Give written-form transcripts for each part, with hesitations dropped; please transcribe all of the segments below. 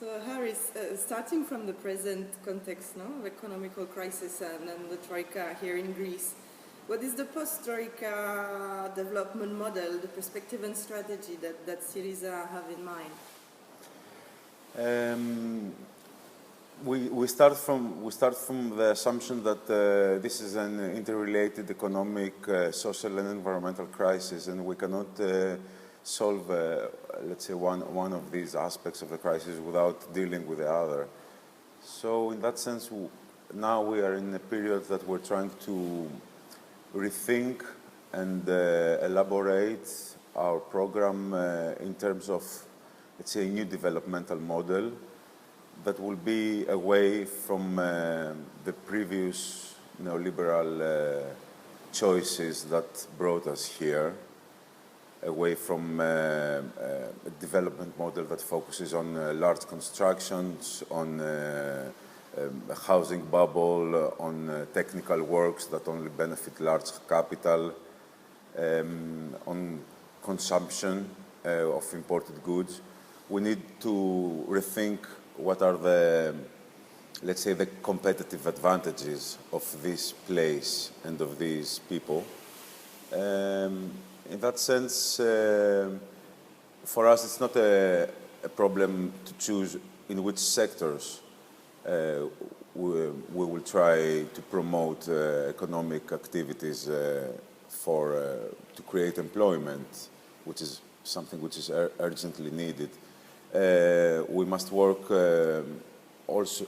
So Harris, starting from the present context, no, of economical crisis and the troika here in Greece, what is the post-troika development model, the perspective and strategy that Syriza have in mind? We start from the assumption that this is an interrelated economic, social, and environmental crisis, and we cannot solve, let's say, one of these aspects of the crisis without dealing with the other. So, in that sense, now we are in a period that we're trying to rethink and elaborate our program in terms of, let's say, a new developmental model that will be away from the previous neoliberal choices that brought us here, away from a development model that focuses on large constructions, on a housing bubble, on technical works that only benefit large capital, on consumption of imported goods. We need to rethink what are the, let's say, the competitive advantages of this place and of these people. In that sense, for us, it's not a problem to choose in which sectors we will try to promote economic activities to create employment, which is something which is urgently needed. We must work also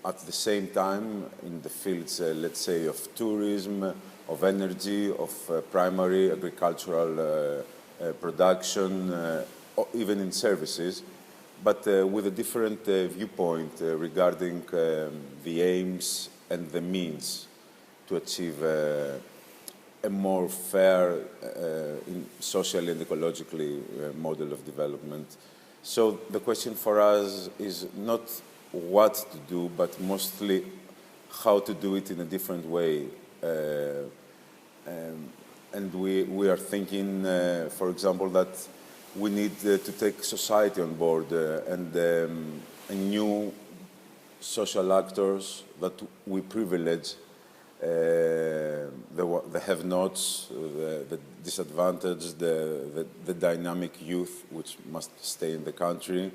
at the same time in the fields, let's say, of tourism, of energy, of primary agricultural production, even in services, but with a different viewpoint regarding the aims and the means to achieve a more fair, socially and ecologically model of development. So the question for us is not what to do, but mostly how to do it in a different way. And we are thinking, for example, that we need to take society on board and new social actors that we privilege, the have-nots, the disadvantaged, the dynamic youth, which must stay in the country.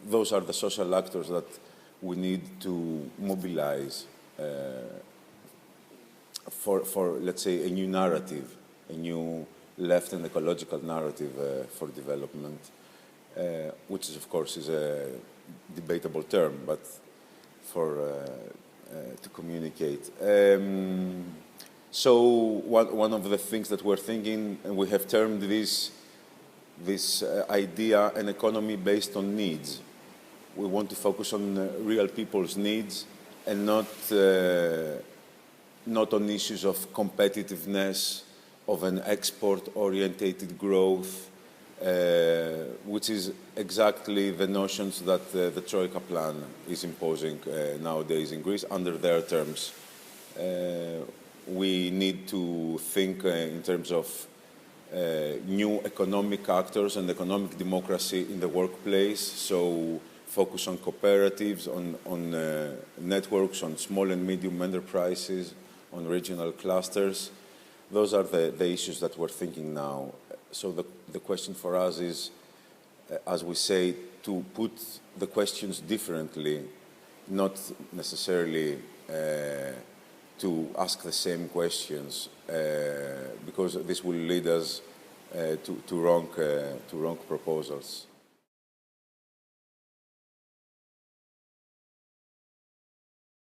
Those are the social actors that we need to mobilize for, let's say, a new narrative, a new left and ecological narrative for development, which is, of course, is a debatable term, but to communicate. So one of the things that we're thinking, and we have termed this idea an economy based on needs. We want to focus on real people's needs and not on issues of competitiveness, of an export-orientated growth, which is exactly the notions that the Troika plan is imposing nowadays in Greece under their terms. We need to think in terms of new economic actors and economic democracy in the workplace, so focus on cooperatives, on networks, on small and medium enterprises, on regional clusters. Those are the issues that we're thinking now. So the question for us is, as we say, to put the questions differently, not necessarily to ask the same questions, because this will lead us to wrong proposals.